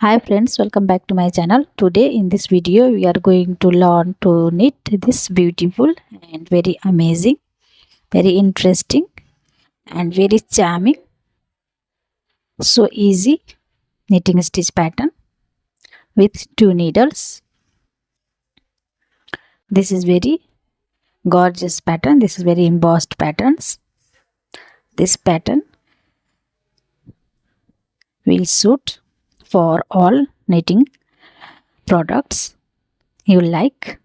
Hi friends, welcome back to my channel. Today in this video we are going to learn to knit this beautiful and very amazing, very interesting and very charming, so easy knitting stitch pattern with 2 needles. This is very gorgeous pattern. This is very embossed patterns. This pattern will suit for all knitting products you like.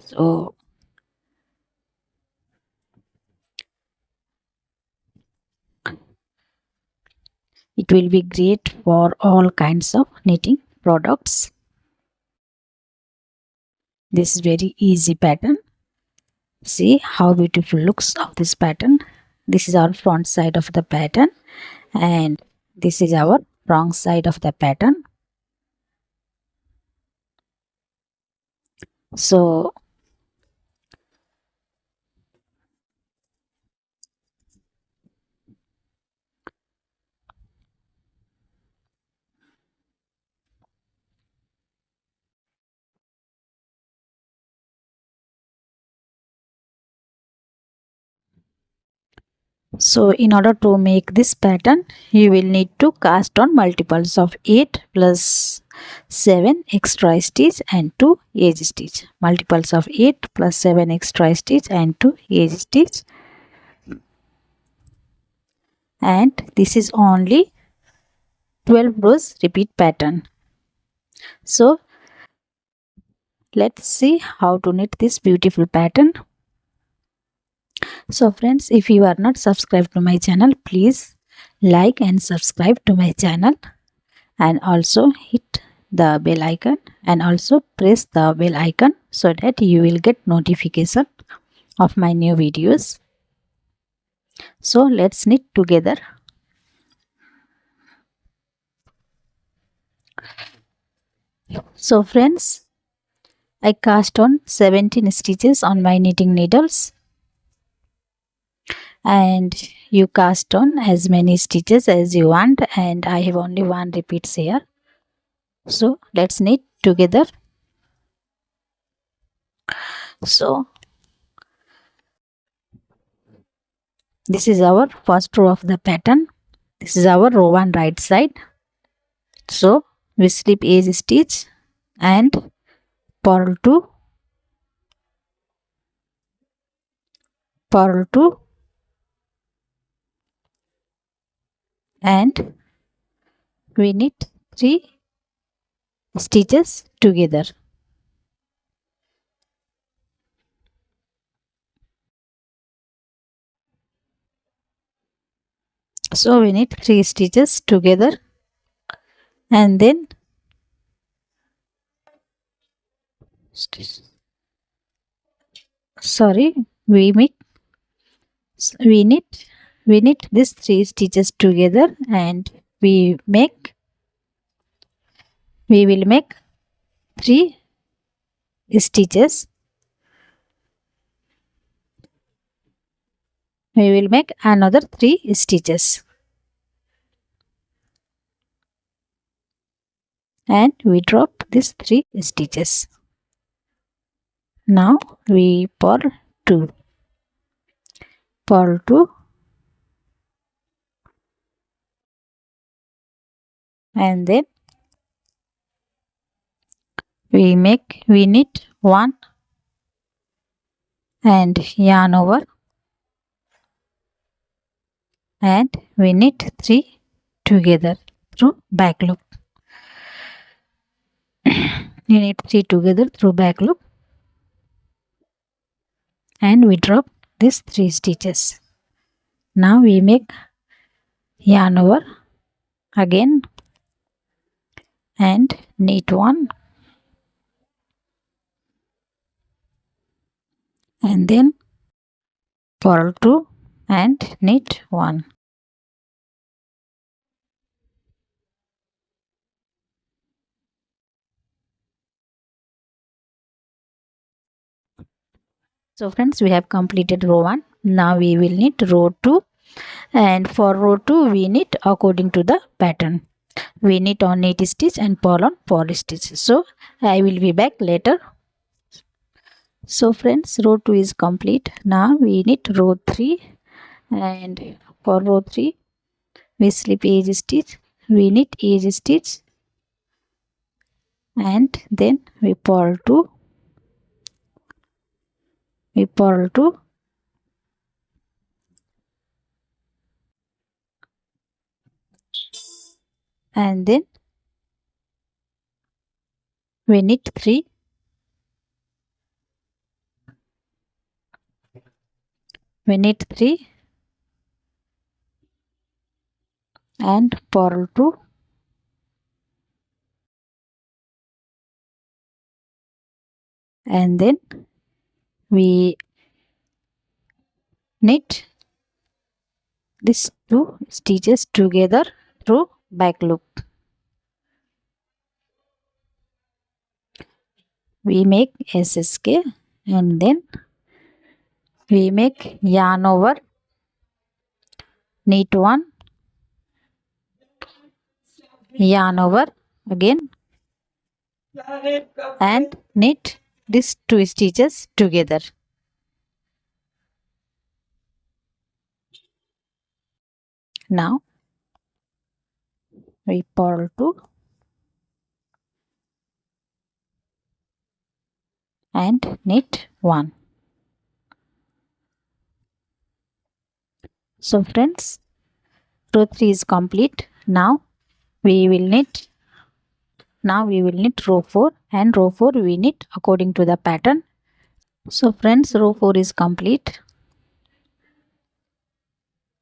So it will be great for all kinds of knitting products. This is very easy pattern. See how beautiful looks of this pattern. This is our front side of the pattern and this is our wrong side of the pattern. So in order to make this pattern, you will need to cast on multiples of 8 plus 7 extra stitch and 2 edge stitch. Multiples of 8 plus 7 extra stitch and 2 edge stitch. And this is only 12 rows repeat pattern. So let's see how to knit this beautiful pattern. So friends, if you are not subscribed to my channel, please like and subscribe to my channel and also hit the bell icon and also press the bell icon so that you will get notification of my new videos. So let's knit together. So friends, I cast on 17 stitches on my knitting needles and you cast on as many stitches as you want, and I have only one repeats here. So let's knit together. So this is our first row of the pattern. This is our row 1 right side. So we slip edge stitch and purl 2, purl 2 and we knit 3 stitches together. So we knit 3 stitches together and then we knit these 3 stitches together and we will make 3 stitches. We will make another 3 stitches and we drop these 3 stitches. Now we purl 2, purl 2 and then we knit 1 and yarn over and we knit 3 together through back loop. We knit 3 together through back loop and we drop these 3 stitches. Now we make yarn over again and knit 1 and then purl 2 and knit 1. So friends, we have completed row 1. Now we will knit row 2 And for row 2 we knit according to the pattern. We knit on 8 stitch and purl on 4 stitch. So I will be back later. So friends, row 2 is complete. Now we knit row 3, and for row 3 we slip edge stitch, we knit edge stitch, and then we purl 2, we purl 2, and then we knit 3, we knit 3 and purl 2, and then we knit these 2 stitches together through back loop. We make SSK, and then we make yarn over, knit 1, yarn over again, and knit these 2 stitches together. Now we purl 2 and knit 1. So friends, row 3 is complete. Now we will knit row 4, and row 4 we knit according to the pattern. So friends, row 4 is complete,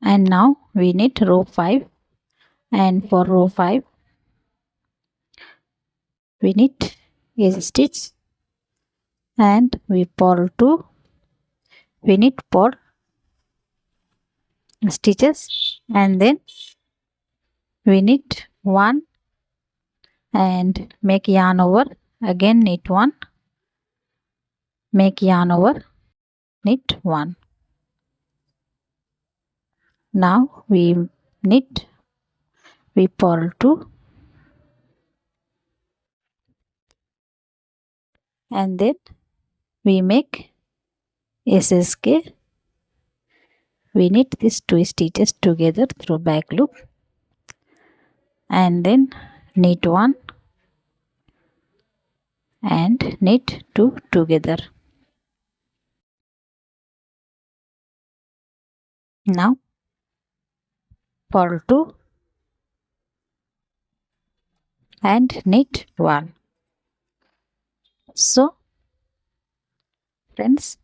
and now we knit row 5, and for row 5 we knit edge stitch, and we purl 2, we knit 4 stitches, and then we knit 1 and make yarn over, again knit 1, make yarn over, knit 1. Now we purl 2, and then we make SSK, we knit these 2 stitches together through back loop, and then knit 1 and knit 2 together. Now purl 2 and knit 1. So friends,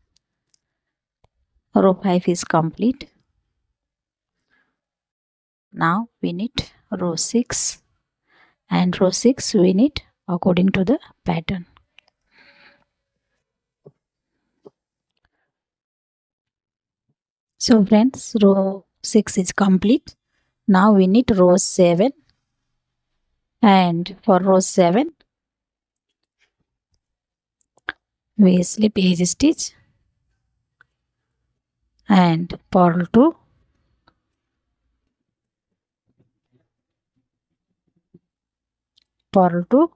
row 5 is complete. Now we knit row 6, and row 6 we knit according to the pattern. So friends, row 6 is complete. Now we knit row 7, and for row 7 we slip edge stitch and purl 2, purl 2,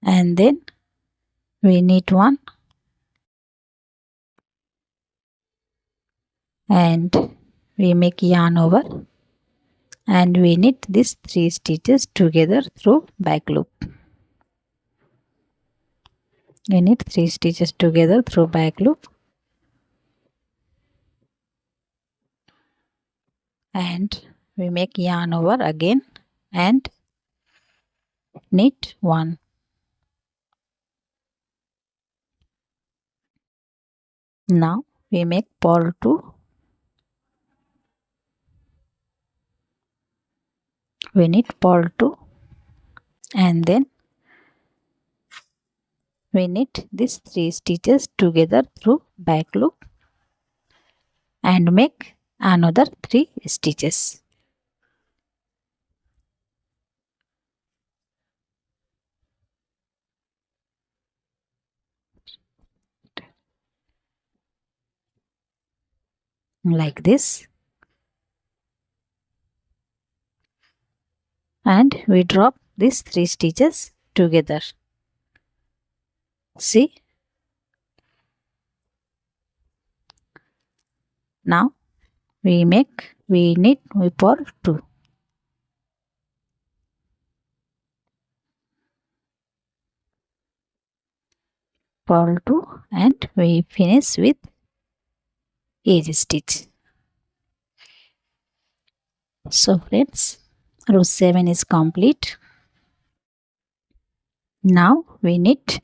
and then we knit 1 and we make yarn over, and we knit these 3 stitches together through back loop. We knit 3 stitches together through back loop, and we make yarn over again and knit 1. Now we make purl 2, we knit purl 2, and then we knit these 3 stitches together through back loop and make another 3 stitches. Like this. and we drop these 3 stitches together. See, now we knit, we purl 2. Purl 2 and we finish with edge stitch. So friends, row 7 is complete. Now we knit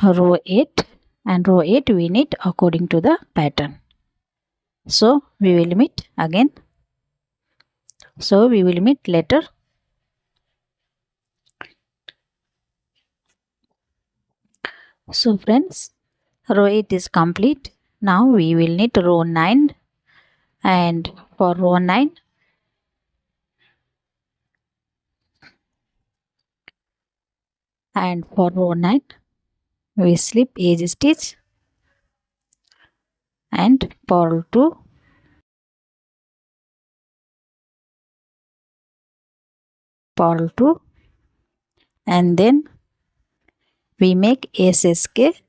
row 8, and row 8 we knit according to the pattern. So we will meet again. So we will meet later. So friends, row 8 is complete. Now we will knit row 9, and for row 9 we slip edge stitch and purl 2, purl 2, and then we make SSK.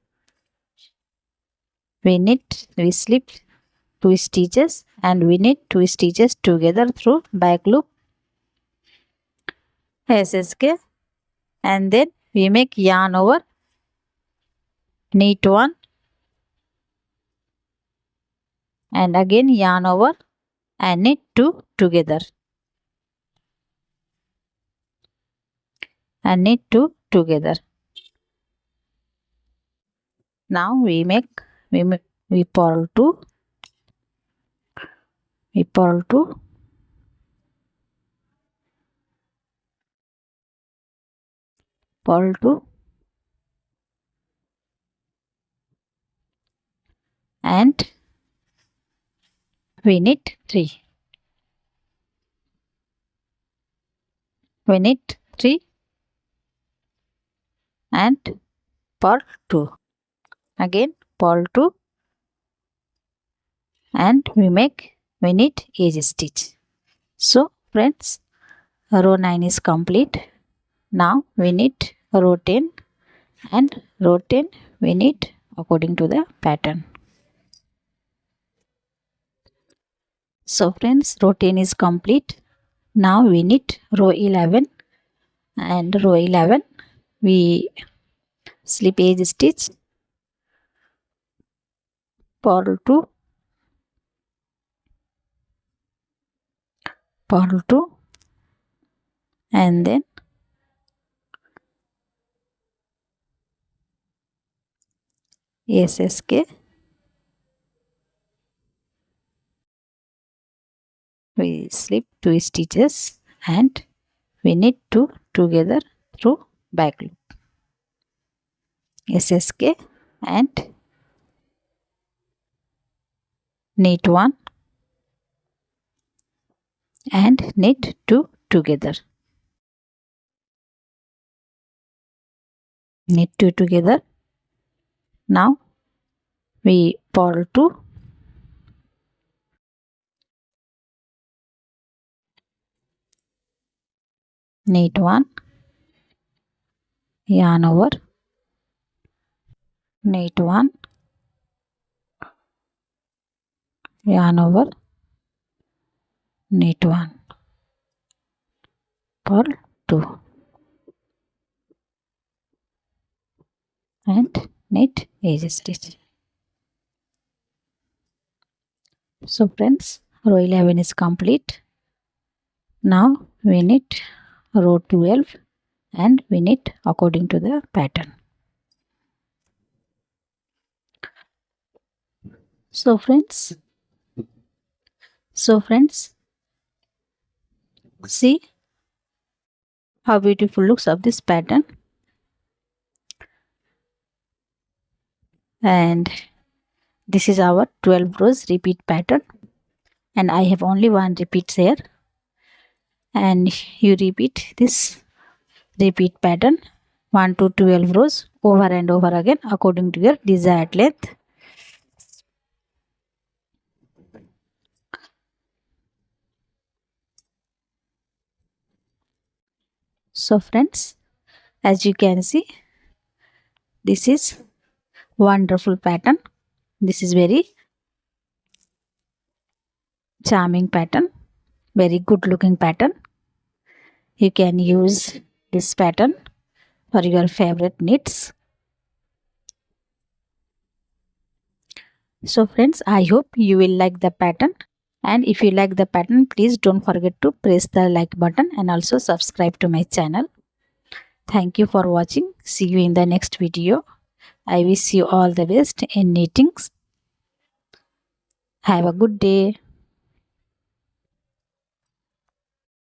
We slip 2 stitches and we knit 2 stitches together through back loop, SSK, and then we make yarn over, knit 1, and again yarn over and knit 2 together, and knit 2 together. Now we purl 2, purl 2, purl 2, and we knit 3. We knit 3 and purl 2. Again purl 2 and we knit edge stitch. So friends, row 9 is complete. Now we knit row 10, and row 10 we knit according to the pattern. So friends, row 10 is complete. Now we knit row 11, and row 11 we slip edge stitch, purl 2, purl 2, and then SSK. We slip 2 stitches and we knit 2 together through back loop, SSK, and knit 1 and knit 2 together, knit 2 together. Now we purl 2, knit 1, yarn over, knit 1, yarn over, knit 1, purl 2, and knit edge stitch. So friends, row 11 is complete. Now we knit row 12 and we knit according to the pattern. So friends, see how beautiful looks of this pattern. And this is our 12 rows repeat pattern, and I have only one repeat here, and you repeat this repeat pattern 1 to 12 rows over and over again according to your desired length. So friends, as you can see, this is wonderful pattern. This is very charming pattern, very good looking pattern. You can use this pattern for your favorite knits. So friends, I hope you will like the pattern, and if you like the pattern, please don't forget to press the like button and also subscribe to my channel. Thank you for watching. See you in the next video. I wish you all the best in knitting. Have a good day.